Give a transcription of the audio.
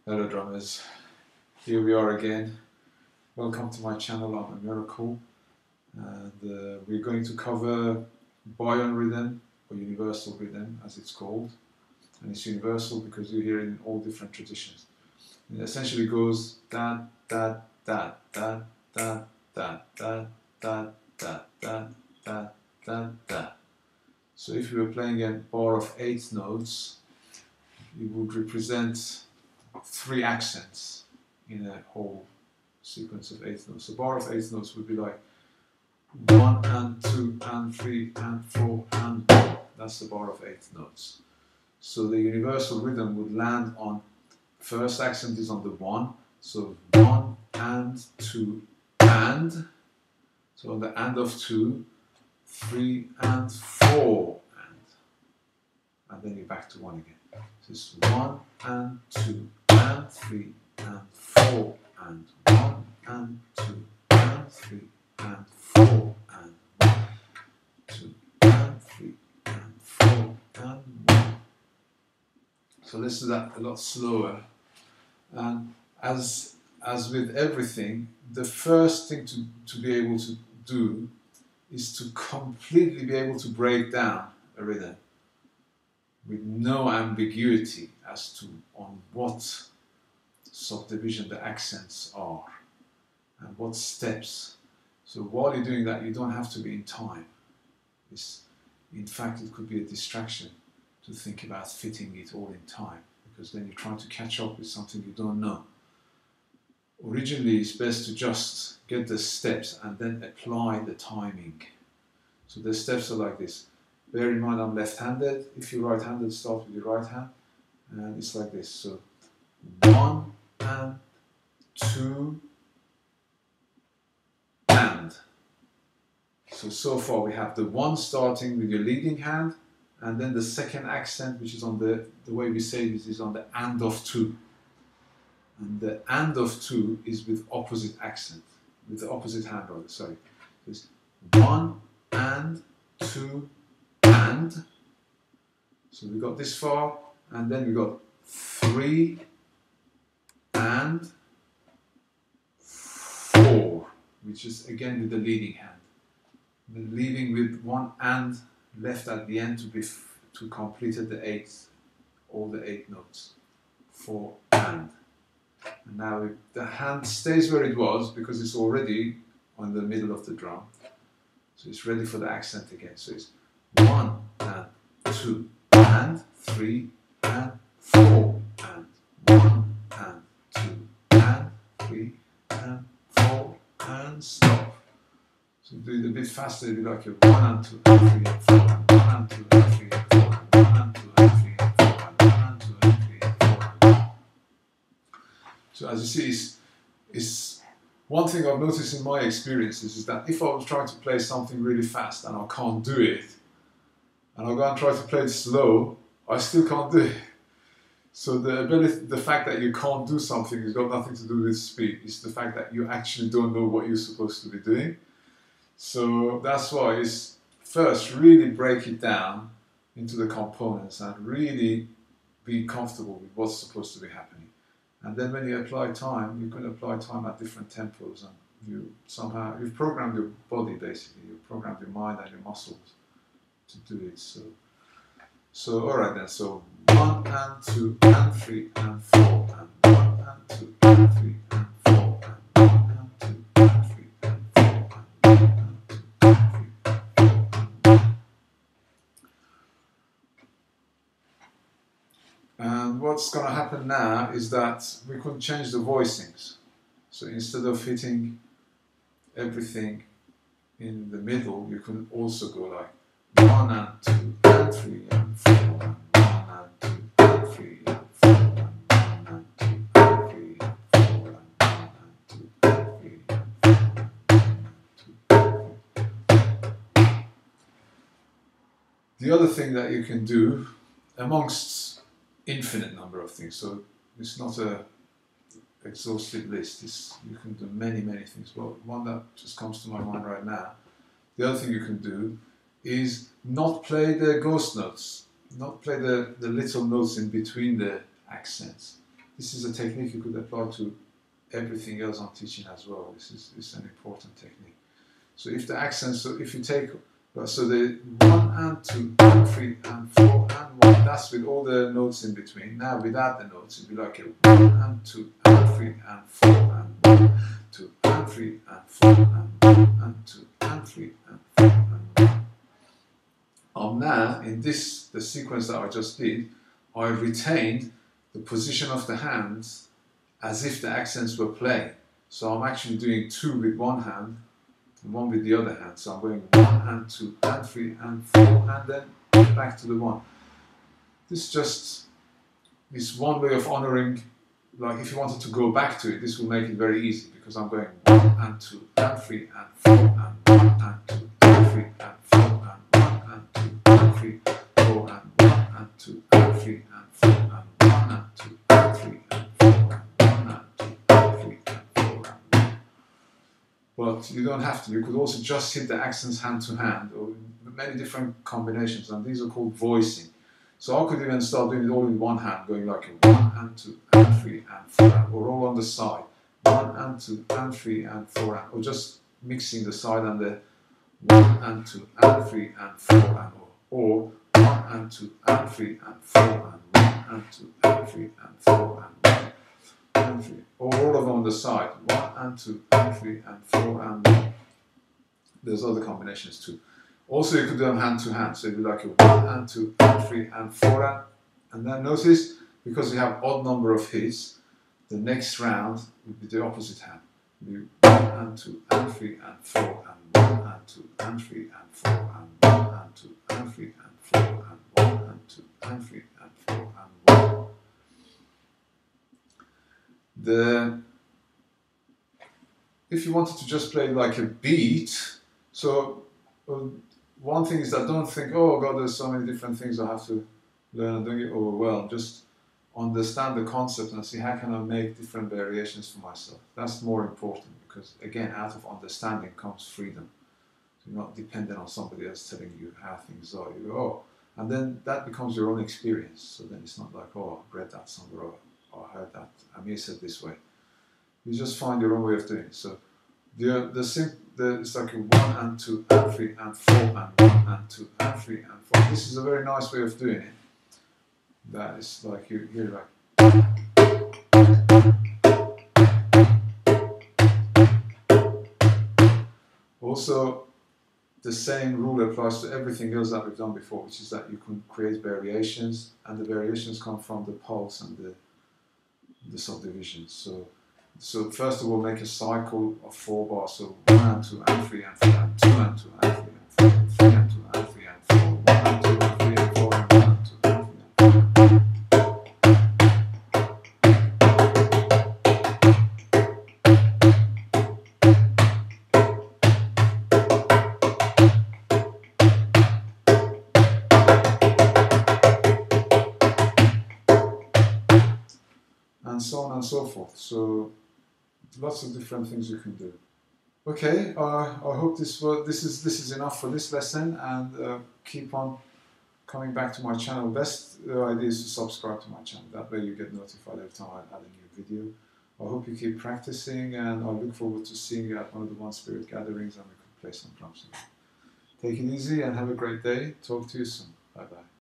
Hello drummers, here we are again. Welcome to my channel on A Miracle, and we're going to cover Bayon rhythm, or universal rhythm as it's called. And it's universal because you hear it in all different traditions. It essentially goes da da da da da da da da da da da da da. So if you were playing a bar of 8 notes, it would represent 3 accents in a whole sequence of 8 notes. A bar of 8 notes would be like 1 and 2 and 3 and 4 and 1. That's the bar of 8 notes. So the universal rhythm would land on, first accent is on the 1, so 1 and 2 and, so on the and of 2, 3 and 4 and then you're back to 1 again. So it's 1 and 2 and 3 and 4 and 1 and 2 and 3 and 4 and 1, 2 and 3 and 4 and 1. So let's do that a lot slower. And as with everything, the first thing to be able to do is to completely be able to break down a rhythm with no ambiguity as to on what subdivision the accents are and what steps. So while you're doing that, you don't have to be in time. In fact, it could be a distraction to think about fitting it all in time, because then you're trying to catch up with something you don't know. Originally, it's best to just get the steps and then apply the timing. So the steps are like this. Bear in mind I'm left-handed. If you're right-handed, start with your right hand. And it's like this. So 1 and 2 and. So far we have the 1 starting with your leading hand, and then the second accent, which is on the way we say this, is on the and of 2. And the and of 2 is with opposite accent, with the opposite hand rather, sorry. It's 1 and 2 and. So we got this far, and then we got 3 and 4, which is again with the leading hand. Leaving with 1 and left at the end to complete all the 8 notes. 4 and. And now the hand stays where it was because it's already on the middle of the drum. So it's ready for the accent again. So it's 1 and 2 and 3 and 4 and 1 and 2 and 3 and 4 and stop. So do it a bit faster, it'll be like you're 1 and 2 and 3 and 4 and 1 and 2 and 3 and 4 and 1 and 2 and 3 and 4 and 1 and 2 and 3 and 4. So as you see, it's one thing I've noticed in my experiences is that if I was trying to play something really fast and I can't do it, and I go and try to play it slow, I still can't do it. So the fact that you can't do something has got nothing to do with speed. It's the fact that you actually don't know what you're supposed to be doing. So that's why it's first really break it down into the components and really be comfortable with what's supposed to be happening. And then when you apply time, you can apply time at different tempos, and you've programmed your body basically, you've programmed your mind and your muscles to do it. So all right then, so 1 and 2 and 3 and 4 and 1 and 2 and 3 and 4 and 1 and 2 and 3 and 4 and 1 and 2 and 3 and 4 and 1. And what's going to happen now is that we can change the voicings. So instead of hitting everything in the middle, you can also go like 1 and 2 and 3 and 4 and 1 and 2 and 3 and 4 and 1 and 2 and 3 and 4 and 1 and 2 and 3 and 4 and 1 and 2 and 3. The other thing that you can do, amongst infinite number of things, so it's not a exhaustive list, you can do many things, but one that just comes to my mind right now, the other thing you can do is not play the ghost notes, not play the little notes in between the accents. this is a technique you could apply to everything else I'm teaching as well. This is an important technique. So if the accents, so if you take, so the 1 and 2 and 3 and 4 and 1, that's with all the notes in between. Now without the notes, it'd be like a 1 and 2 and 3 and 4 and 1, 2 and 3 and 4 and 1 and 2 and 3 and 4 and 1. Now in this, the sequence that I just did, I retained the position of the hands as if the accents were playing. So I'm actually doing 2 with one hand and 1 with the other hand. So I'm going 1 and 2 and 3 and 4 and then back to the 1. This just is one way of honoring, like if you wanted to go back to it, this will make it very easy because I'm going 1 and 2 and 3 and 4 and 1 and 2 and 3 and 4 and 1 and 2 and 3, 4 and 1 and 2 and 3 and 4 and 1 and 2 and 3 and 4 and 1 and 2 and 3 and 4 and 1. But you don't have to. You could also just hit the accents hand to hand, or many different combinations, and these are called voicing. So I could even start doing it all in one hand, going like a 1 and 2 and 3 and 4 and, or all on the side. 1 and 2 and 3 and 4 and, or just mixing the side and the 1 and 2 and 3 and 4 and, or 1 and 2 and 3 and 4 and 1 and 2 and 3 and 4 and 1 and 3, or all of them on the side. 1 and 2 and 3 and 4 and 1. There's other combinations too. Also, you could do them hand to hand, so it'd be like a 1 and 2 and 3 and 4 and then notice, because we have odd number of hits, the next round would be the opposite hand. It'd be 1 and 2 and 3 and 4 and 1 and 2 and 3 and 4 and 1 and 2 and 3 and 4 and 1 and 2 and 3 and 4 and 1. If you wanted to just play like a beat, so one thing is that don't think, oh God, there's so many different things I have to learn and don't get overwhelmed. Just understand the concept and see how can I make different variations for myself. That's more important because, again, out of understanding comes freedom. So you're not dependent on somebody else telling you how things are. You go, oh, and then that becomes your own experience. So then it's not like, oh, I read that somewhere or I heard that Amir said this way. You just find your own way of doing it. So it's like a 1 and 2 and 3 and 4 and 1 and 2 and 3 and 4. This is a very nice way of doing it. That is like you hear like. Also, the same rule applies to everything else that we've done before, which is that you can create variations, and the variations come from the pulse and the subdivisions. So first of all, make a cycle of 4 bars. So 1 and 2 and 3 and 4 and 2 and 2 and 3 and 4 and 3 and 2 and 3 and 4. 1 and 2 and 3 and 4 and 1 and 2 and 3 and 4. And so on and so forth. So lots of different things you can do. Okay, I hope this is enough for this lesson, and keep on coming back to my channel. Best idea is to subscribe to my channel. That way you get notified every time I add a new video. I hope you keep practicing, and I look forward to seeing you at one of the OneSpirit gatherings, and we could play some drums. Take it easy and have a great day. Talk to you soon. Bye bye.